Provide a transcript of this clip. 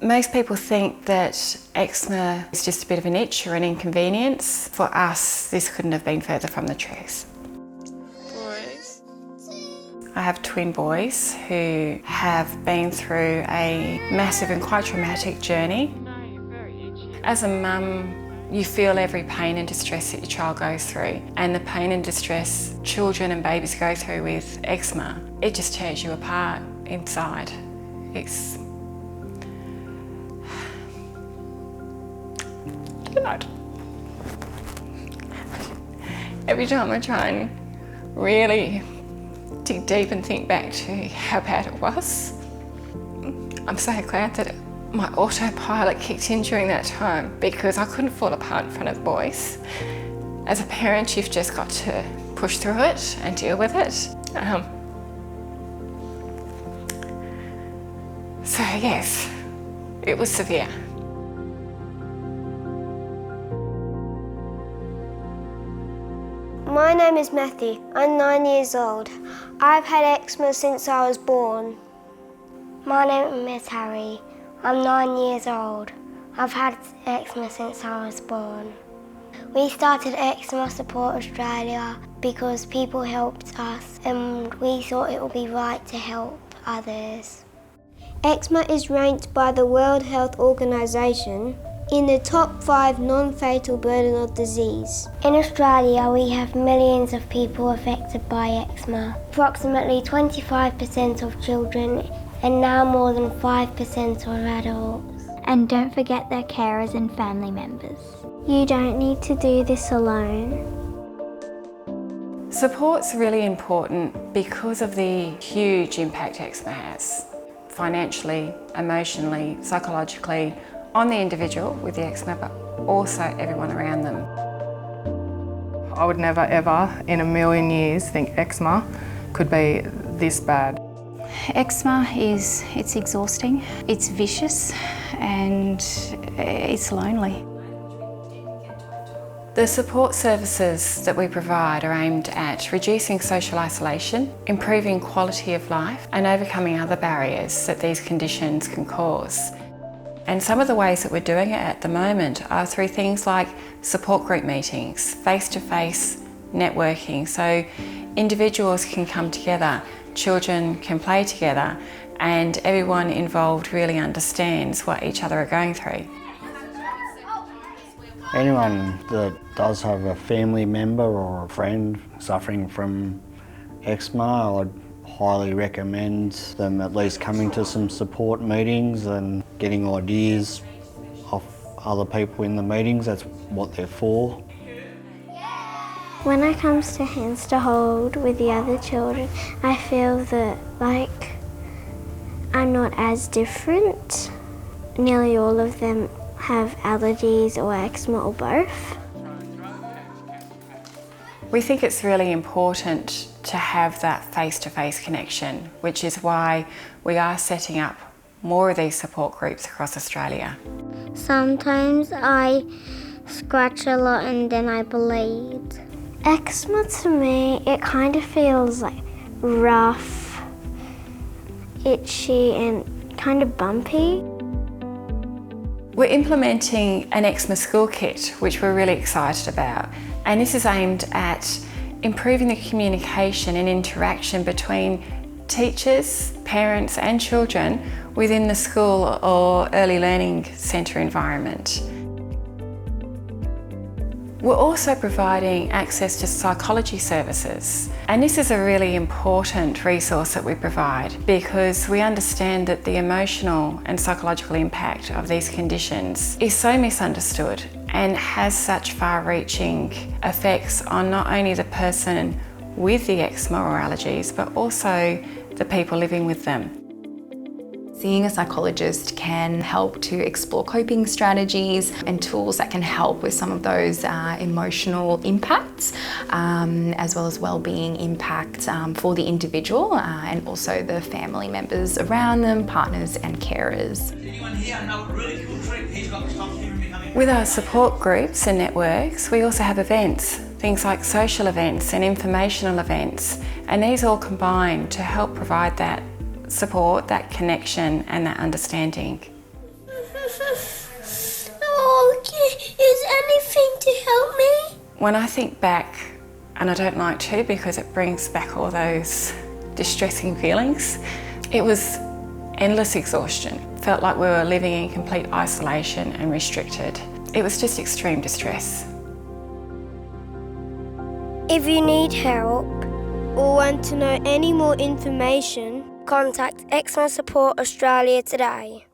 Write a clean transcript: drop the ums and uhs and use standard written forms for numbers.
Most people think that eczema is just a bit of an itch or an inconvenience. For us, this couldn't have been further from the truth. Boys. I have twin boys who have been through a massive and quite traumatic journey. As a mum, you feel every pain and distress that your child goes through, and the pain and distress children and babies go through with eczema, it just tears you apart inside. It's... Every time I try and really dig deep and think back to how bad it was, I'm so glad that my autopilot kicked in during that time, because I couldn't fall apart in front of the boys. As a parent, you've just got to push through it and deal with it. So yes, it was severe. My name is Matthew. I'm 9 years old. I've had eczema since I was born. My name is Harry. I'm 9 years old. I've had eczema since I was born. We started Eczema Support Australia because people helped us and we thought it would be right to help others. Eczema is ranked by the World Health Organization in the top 5 non-fatal burden of disease. In Australia, we have millions of people affected by eczema. Approximately 25% of children and now more than 5% of adults. And don't forget their carers and family members. You don't need to do this alone. Support's really important because of the huge impact eczema has, financially, emotionally, psychologically, on the individual with the eczema, but also everyone around them. I would never ever in a million years think eczema could be this bad. Eczema it's exhausting, it's vicious, and it's lonely. The support services that we provide are aimed at reducing social isolation, improving quality of life, and overcoming other barriers that these conditions can cause. And some of the ways that we're doing it at the moment are through things like support group meetings, face-to-face networking, so individuals can come together, children can play together, and everyone involved really understands what each other are going through. Anyone that does have a family member or a friend suffering from eczema, I'd highly recommend them at least coming to some support meetings and getting ideas off other people in the meetings. That's what they're for. When it comes to hands to hold with the other children, I feel that I'm not as different. Nearly all of them have allergies or eczema or both. We think it's really important to have that face-to-face connection, which is why we are setting up more of these support groups across Australia. Sometimes I scratch a lot and then I bleed. Eczema to me, it kind of feels like rough, itchy and kind of bumpy. We're implementing an eczema school kit, which we're really excited about. And this is aimed at improving the communication and interaction between teachers, parents and children within the school or early learning centre environment. We're also providing access to psychology services, and this is a really important resource that we provide because we understand that the emotional and psychological impact of these conditions is so misunderstood and has such far-reaching effects on not only the person with the eczema or allergies, but also the people living with them. Seeing a psychologist can help to explore coping strategies and tools that can help with some of those emotional impacts, as well as well-being impacts for the individual and also the family members around them, partners and carers. With our support groups and networks, we also have events, things like social events and informational events, and these all combine to help provide that support, that connection and that understanding. Oh, is anything to help me? When I think back, and I don't like to because it brings back all those distressing feelings, it was endless exhaustion. Felt like we were living in complete isolation and restricted. It was just extreme distress. If you need help or want to know any more information, Contact Eczema Support Australia today.